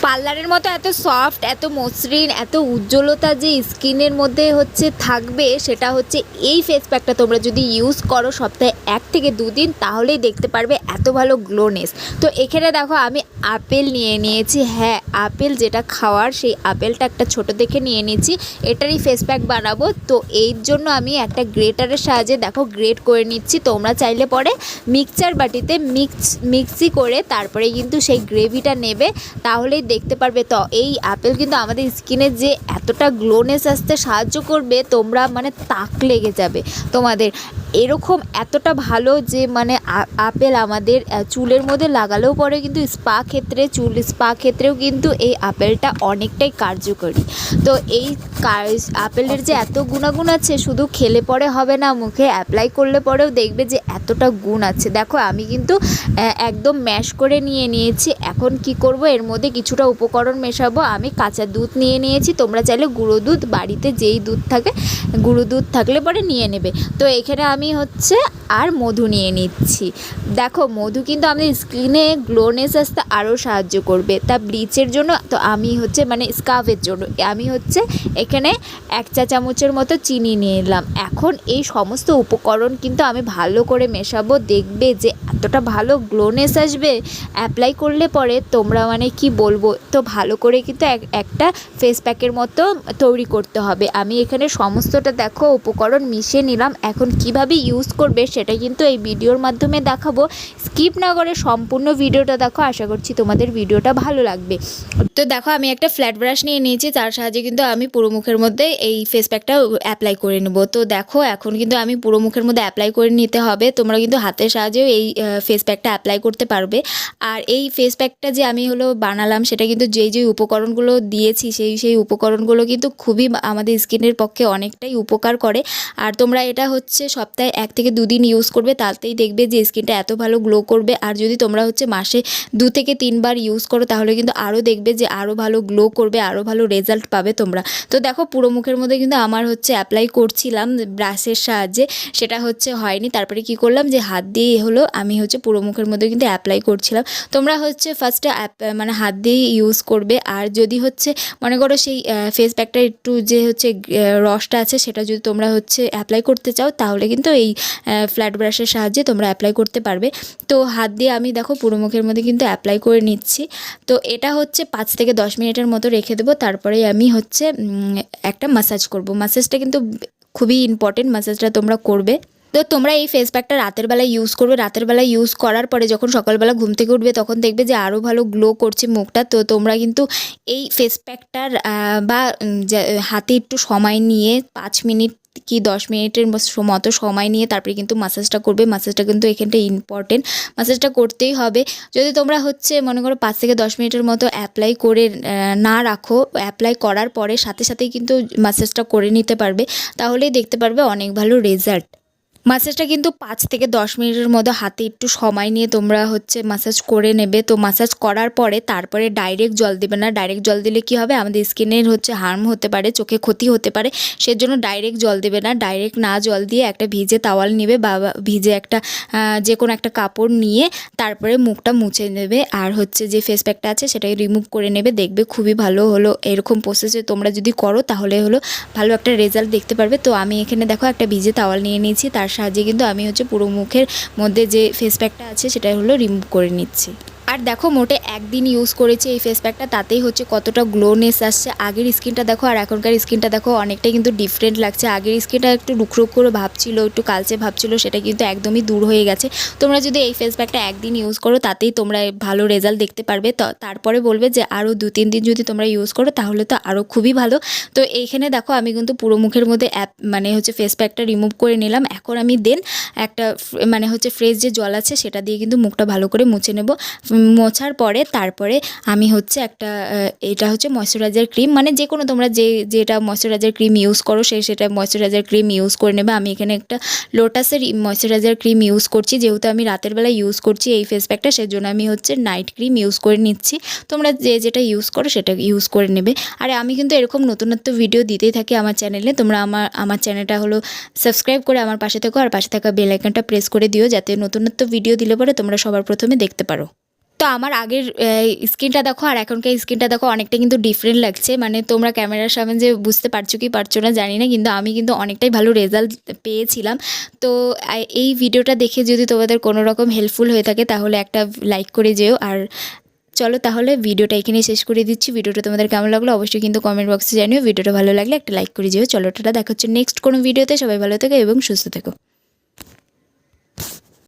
পার্লারের মতো এত সফট, এত মসৃণ, এত উজ্জ্বলতা যে স্কিনের মধ্যে হচ্ছে থাকবে, সেটা হচ্ছে এই ফেস প্যাকটা তোমরা যদি ইউজ করো সপ্তাহে 1 থেকে 2 দিন, তাহলেই দেখতে পারবে এত ভালো গ্লোনেস। তো এখানে দেখো আমি আপেল নিয়ে নিয়েছি। হ্যাঁ, আপেল যেটা খাওয়ার, সেই আপেলটা একটা ছোট দেখে নিয়ে নিয়েছি। এটারই ফেস প্যাক বানাবো। তো এই জন্য আমি একটা গ্রেটারের সাহায্যে দেখো গ্রেট করে নিচ্ছি। তোমরা চাইলে পরে মিক্সচার বাটিতে মিক্সি করে তারপরে কিন্তু সেই গ্রেভিটা নেবে, তাহলেই দেখতে পারবে। তো এই আপেল কিন্তু আমাদের স্কিনে যে এতটা গ্লোনেস আসতে সাহায্য করবে, তোমরা মানে তাক লেগে যাবে তোমাদের। এরকম এতটা ভালো যে মানে আপেল আমাদের চুলের মধ্যে লাগালেও পরে কিন্তু স্পা ক্ষেত্রেও কিন্তু এই আপেলটা অনেকটাই কার্যকরী। তো এই আপেলের যে এত গুণাগুণ আছে, শুধু খেলে পরে হবে না, মুখে অ্যাপ্লাই করলে পরেও দেখবে যে এতটা গুণ আছে। দেখো আমি কিন্তু একদম ম্যাশ করে নিয়ে নিয়েছি। এখন কি করব, এর মধ্যে কিছুটা উপকরণ মেশাবো। আমি কাঁচা দুধ নিয়ে নিয়েছি, তোমরা চাইলে গুঁড়ো দুধ, বাড়িতে যেই দুধ থাকে, গুঁড়ো দুধ থাকলে পরে নিয়ে নেবে। তো এখানে আমি হচ্ছে আর মধু নিয়ে নিচ্ছি। দেখো মধু কিন্তু আমাদের স্কিনে গ্লোনেস আসতে আরও সাহায্য করবে। তা ব্লিচের জন্য তো আমি হচ্ছে মানে স্কার্ফের জন্য আমি হচ্ছে এখানে 1 চা চামচের মতো চিনি নিয়ে নিলাম। এখন এই সমস্ত উপকরণ কিন্তু আমি ভালো করে মেশাবো। দেখবে যে এতটা ভালো গ্লোনেস আসবে অ্যাপ্লাই করলে পরে, তোমরা মানে কি বলবো। তো ভালো করে কিন্তু একটা ফেস প্যাকের মতো তৈরি করতে হবে। আমি এখানে সমস্তটা দেখো উপকরণ মিশিয়ে নিলাম। এখন কিভাবে ইউজ করবে সেটা কিন্তু এই ভিডিওর মাধ্যমে দেখাবো। স্কিপ না করে সম্পূর্ণ ভিডিওটা দেখো, আশা করছি তোমাদের ভিডিওটা ভালো লাগবে। তো দেখো আমি একটা ফ্ল্যাট ব্রাশ নিয়ে নিয়েছি, তার সাহায্যে কিন্তু আমি পুরো মুখের মধ্যে এই ফেস প্যাকটা অ্যাপ্লাই করে নেব। তো দেখো এখন কিন্তু আমি পুরো মুখের মধ্যে অ্যাপ্লাই করে নিতে হবে। তোমরা কিন্তু হাতের সাহায্যেও এই ফেস প্যাকটা অ্যাপ্লাই করতে পারবে। আর এই ফেস প্যাকটা যে আমি বানালাম, সেটা কিন্তু যেই উপকরণগুলো দিয়েছি সেই উপকরণগুলো কিন্তু খুবই আমাদের স্কিনের পক্ষে অনেকটাই উপকার করে। আর তোমরা এটা হচ্ছে সপ্তাহে 1 থেকে 2 দিন ইউজ করবে, তাতেই দেখবে যে স্কিনটা এত ভালো গ্লো করবে। আর যদি তোমরা হচ্ছে মাসে 2 থেকে 3 বার ইউজ করো, তাহলে কিন্তু আরও দেখবে যে আরও ভালো গ্লো করবে, আরও ভালো রেজাল্ট পাবে তোমরা। তো দেখো পুরো মুখের মধ্যে কিন্তু আমার হচ্ছে অ্যাপ্লাই করছিলাম ব্রাশের সাহায্যে, সেটা হচ্ছে হয়নি। তারপরে কি করলাম, যে হাত দিয়ে আমি হচ্ছে পুরো মুখের মধ্যে কিন্তু অ্যাপ্লাই করছিলাম। তোমরা হচ্ছে ফার্স্টে মানে হাত দিয়েই ইউজ করবে। আর যদি হচ্ছে মনে করো সেই ফেস প্যাকটা একটু যে হচ্ছে রসটা আছে, সেটা যদি তোমরা হচ্ছে অ্যাপ্লাই করতে চাও, তাহলে কিন্তু এই ফ্ল্যাট ব্রাশের সাহায্যে তোমরা অ্যাপ্লাই করতে পারবে। তো হাত দিয়ে আমি দেখো পুরো মুখের মধ্যে কিন্তু অ্যাপ্লাই করে নিচ্ছি। তো এটা হচ্ছে 5 থেকে 10 মিনিটের মতো রেখে দেবো। তারপরে আমি হচ্ছে একটা ম্যাসাজ করব। ম্যাসাজটা কিন্তু খুবই ইম্পর্টেন্ট, ম্যাসাজটা তোমরা করবে। তো তোমরা এই ফেস প্যাকটা রাতের বেলায় ইউজ করবে। রাতের বেলায় ইউজ করার পরে যখন সকালবেলা ঘুম থেকে উঠবে, তখন দেখবে যে আরও ভালো গ্লো করছে মুখটা। তো তোমরা কিন্তু এই ফেস প্যাকটার বা হাতে একটু সময় নিয়ে 5 মিনিট কি 10 মিনিটের মতো সময় নিয়ে তারপরে কিন্তু ম্যাসাজটা করবে। ম্যাসাজটা কিন্তু এখানটা ইম্পর্টেন্ট, ম্যাসাজটা করতেই হবে। যদি তোমরা হচ্ছে মনে করো 5 থেকে 10 মিনিটের মতো অ্যাপ্লাই করে না রাখো, অ্যাপ্লাই করার পরে সাথে সাথেই কিন্তু ম্যাসাজটা করে নিতে পারবে, তাহলেই দেখতে পারবে অনেক ভালো রেজাল্ট। ম্যাসাজটা কিন্তু 5 থেকে 10 মিনিটের মতো হাতে একটু সময় নিয়ে তোমরা হচ্ছে ম্যাসাজ করে নেবে। তো ম্যাসাজ করার পরে তারপরে ডাইরেক্ট জল দেবে না। ডাইরেক্ট জল দিলে কি হবে, আমাদের স্কিনের হচ্ছে হার্ম হতে পারে, চোখে ক্ষতি হতে পারে। সেজন্য ডাইরেক্ট জল দেবে না। ডাইরেক্ট না জল দিয়ে একটা ভিজে তাওয়াল নেবে বা ভিজে একটা যে কোনো একটা কাপড় নিয়ে তারপরে মুখটা মুছে নেবে। আর হচ্ছে যে ফেস প্যাকটা আছে সেটাকে রিমুভ করে নেবে। দেখবে খুবই ভালো এরকম প্রসেসে তোমরা যদি করো, তাহলে ভালো একটা রেজাল্ট দেখতে পারবে। তো আমি এখানে দেখো একটা ভিজে তাওয়াল নিয়ে নিয়েছি, তার সাহায্যে কিন্তু আমি হচ্ছে পুরো মুখের মধ্যে যে ফেস প্যাকটা আছে সেটা রিমুভ করে নিচ্ছি। আর দেখো মোটে 1 দিন ইউজ করেছি এই ফেস প্যাকটা, তাতেই হচ্ছে কতটা গ্লোনেস আসছে। আগের স্কিনটা দেখো আর এখনকার স্কিনটা দেখো, অনেকটাই কিন্তু ডিফারেন্ট লাগছে। আগের স্কিনটা একটু রুক্ষো ভাবছিল, একটু কালচে ভাবছিল, সেটা কিন্তু একদমই দূর হয়ে গেছে। তোমরা যদি এই ফেস প্যাকটা 1 দিন ইউজ করো, তাতেই তোমরা ভালো রেজাল্ট দেখতে পারবে। তো তারপরে বলবে যে আরও 2-3 দিন যদি তোমরা ইউজ করো, তাহলে তো আরও খুবই ভালো। তো এইখানে দেখো আমি কিন্তু পুরো মুখের মধ্যে মানে হচ্ছে ফেস প্যাকটা রিমুভ করে নিলাম। এখন আমি একটা মানে হচ্ছে ফ্রেশ যে জল আছে সেটা দিয়ে কিন্তু মুখটা ভালো করে মুছে নেব। মোছার পরে তারপরে আমি হচ্ছে একটা এটা হচ্ছে ময়শ্চারাইজার ক্রিম, মানে যে কোনো তোমরা যেটা ময়শ্চারাইজার ক্রিম ইউজ করো সেটা ময়শ্চারাইজার ক্রিম ইউজ করে নেবে। আমি এখানে একটা লোটাসের ময়শ্চারাইজার ক্রিম ইউজ করছি, যেহেতু আমি রাতের বেলা ইউজ করছি এই ফেস প্যাকটা, সেজন্য আমি হচ্ছে নাইট ক্রিম ইউজ করে নিচ্ছি। তোমরা যেটা ইউজ করো সেটা ইউজ করে নেবে। আর আমি কিন্তু এরকম নতুনত্ব ভিডিও দিতেই থাকি আমার চ্যানেলে। তোমরা আমার চ্যানেলটা সাবস্ক্রাইব করে আমার পাশে থেকো, আর পাশে থাকা বেল আইকনটা প্রেস করে দিও, যাতে নতুনত্ব ভিডিও দিলে পরে তোমরা সবার প্রথমে দেখতে পারো। তো আমার আগের স্কিনটা দেখো আর এখনকার স্কিনটা দেখো অনেকটা কিন্তু ডিফারেন্ট লাগছে, মানে তোমরা ক্যামেরার সামনে যে বুঝতে পারছো কি পারছো না জানি না, কিন্তু আমি কিন্তু অনেকটাই ভালো রেজাল্ট পেয়েছিলাম। তো এই ভিডিওটা দেখে যদি তোমাদের কোনো রকম হেল্পফুল হয়ে থাকে তাহলে একটা লাইক করে যেও। আর চলো তাহলে ভিডিওটা এখানেই শেষ করে দিচ্ছি। ভিডিওটা তোমাদের কেমন লাগলো অবশ্যই কিন্তু কমেন্ট বক্সে জানিও। ভিডিওটা ভালো লাগলে একটা লাইক করে যেও। চলো টাটা, দেখা হচ্ছে নেক্সট কোনো ভিডিওতে। সবাই ভালো থেকো এবং সুস্থ থেকো।